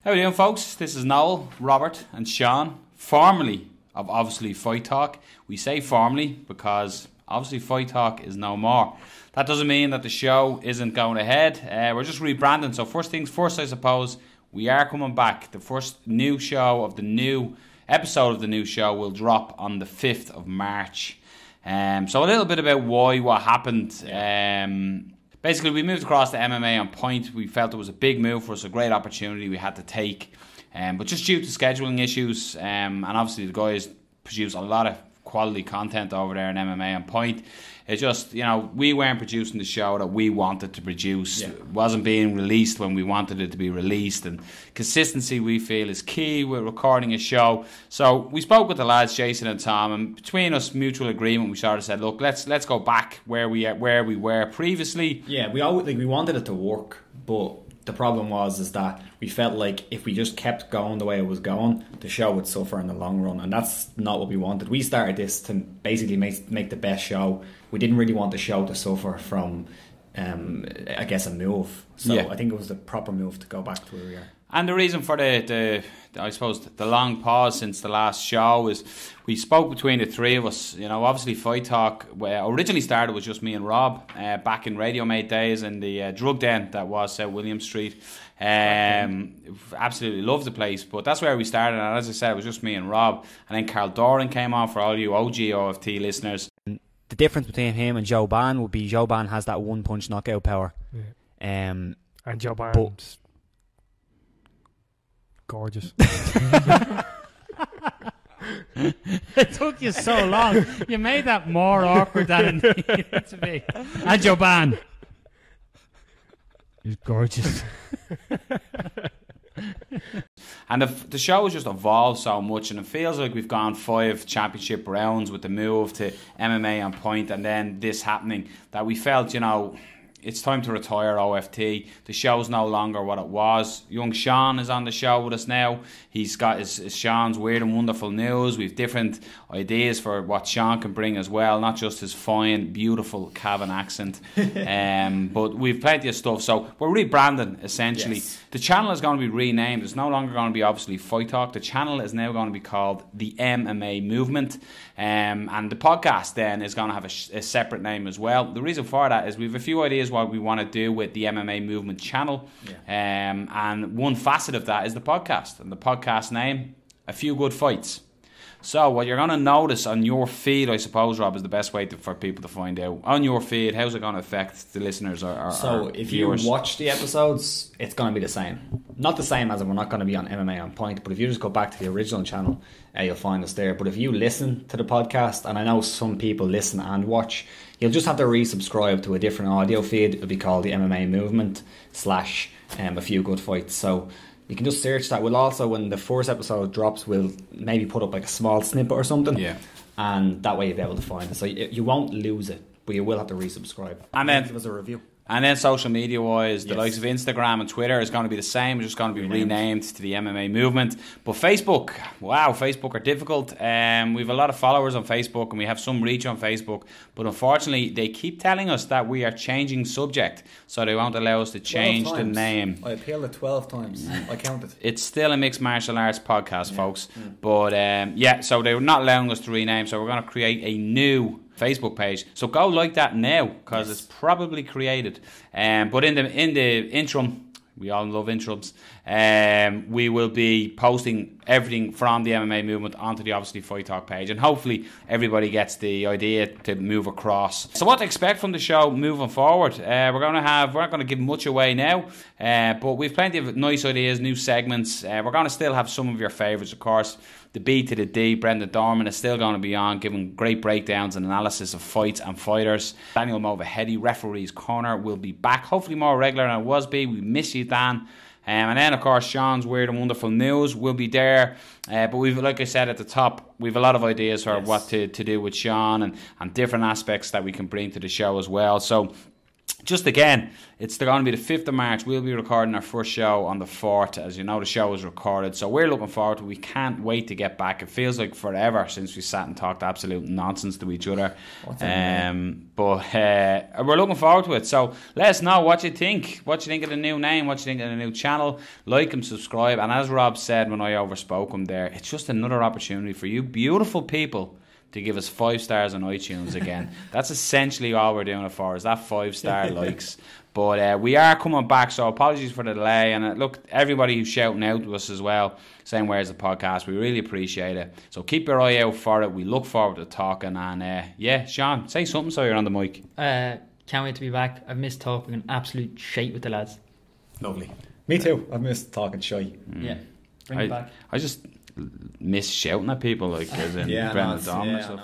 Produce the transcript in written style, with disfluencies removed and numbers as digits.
How are you doing, folks? This is Noel, Robert and Sean, formerly of obviously Fight Talk. We say formerly because obviously Fight Talk is no more. That doesn't mean that the show isn't going ahead. We're just rebranding. So first things first, I suppose, we are coming back. The first new show of the new episode of the new show will drop on the 5th of March. So a little bit about what happened. Basically, we moved across to MMA on Point. We felt it was a big move for us, a great opportunity we had to take. But just due to scheduling issues, and obviously the guys produce a lot of quality content over there in MMA on Point. It just, we weren't producing the show that we wanted to produce. Yeah. It wasn't being released when we wanted it to be released. And consistency, we feel, is key with recording a show. So we spoke with the lads, Jason and Tom, and between us, mutual agreement, we sort of said, look, let's go back where we were previously. Yeah, we wanted it to work, but the problem is that we felt like if we just kept going the way it was going, the show would suffer in the long run, and that's not what we wanted. We started this to basically make the best show. We didn't really want the show to suffer from, a move. So yeah. I think it was the proper move to go back to where we are. And the reason for the long pause since the last show is we spoke between the three of us. Obviously Fight Talk originally started with just me and Rob back in Radio Mate days in the drug den that was South William Street. Absolutely loved the place, but that's where we started. And as I said, it was just me and Rob. And then Carl Doran came on for all you OG OFT listeners. The difference between him and Joe Ban would be Joe Ban has that one punch knockout power. Yeah. And Joe Ban's gorgeous. It took you so long. You made that more awkward than it needed to be. And Joe Ban, he's gorgeous. And the show has just evolved so much, and it feels like we've gone 5 championship rounds with the move to MMA on Point, and then this happening, that we felt, it's time to retire OFT. The show's no longer what it was. Young Sean is on the show with us now. He's got his Sean's Weird and Wonderful News. We've different ideas for what Sean can bring as well, not just his fine, beautiful Cavan accent. But we've plenty of stuff. So we're rebranding, essentially. Yes. The channel is going to be renamed. It's no longer going to be obviously Fight Talk. The channel is now going to be called the MMA Movement. And the podcast then is going to have a separate name as well. The reason for that is we have a few ideas what we want to do with the MMA Movement channel. Yeah. And one facet of that is the podcast. And the podcast name, A Few Good Fights. So what you're going to notice on your feed, I suppose, Rob, is the best way for people to find out. On your feed, how's it going to affect the listeners or So if viewers? You watch the episodes, it's going to be the same. Not the same as in we're not going to be on MMA on Point, but if you just go back to the original channel, you'll find us there. But if you listen to the podcast, and I know some people listen and watch, you'll just have to resubscribe to a different audio feed. It'll be called the MMA Movement / A Few Good Fights. So you can just search that. We'll also, when the first episode drops, we'll maybe put up like a small snippet or something. Yeah. And that way you'll be able to find it. So you won't lose it, but you will have to resubscribe. And then give us a review. And then social media wise, the likes of Instagram and Twitter is going to be the same. It's just going to be renamed to the MMA Movement. But Facebook, Facebook are difficult. We have a lot of followers on Facebook and we have some reach on Facebook. But unfortunately, they keep telling us that we are changing subject. So they won't allow us to change the name. I appealed it 12 times. I counted. It's still a mixed martial arts podcast, folks. But so they're not allowing us to rename. So we're going to create a new Facebook page, so go like that now because it's probably created. But in the interim, we all love interims. We will be posting everything from the MMA Movement onto the obviously Fight Talk page, and hopefully everybody gets the idea to move across. So what to expect from the show moving forward? We're not going to give much away now, but we've plenty of nice ideas, new segments. We're going to still have some of your favourites, of course. The B to the D, Brendan Dorman is still going to be on, giving great breakdowns and analysis of fights and fighters. Daniel Mulvaheady, Referee's Corner, will be back, hopefully more regular than it was. We miss you, Dan. And then, of course, Sean's Weird and Wonderful News will be there. But we've, like I said at the top, we've a lot of ideas for what to do with Sean and different aspects that we can bring to the show as well. So just again, it's going to be the 5th of March. We'll be recording our first show on the 4th. As you know, the show is recorded. So we're looking forward to it. We can't wait to get back. It feels like forever since we sat and talked absolute nonsense to each other. But we're looking forward to it. So let us know what you think. What you think of the new name. What you think of the new channel. Like and subscribe. And as Rob said when I overspoke him there, it's just another opportunity for you beautiful people to give us 5 stars on iTunes again. That's essentially all we're doing it for, is that 5-star likes. But we are coming back, so apologies for the delay. And look, everybody who's shouting out to us as well, saying where's the podcast, we really appreciate it. So keep your eye out for it. We look forward to talking. And Sean, say something so you're on the mic. Can't wait to be back. I've missed talking an absolute shite with the lads. Lovely. Me too. I've missed talking shy. Yeah, bring it back. I just miss shouting at people, like as in Brendan Dom and stuff.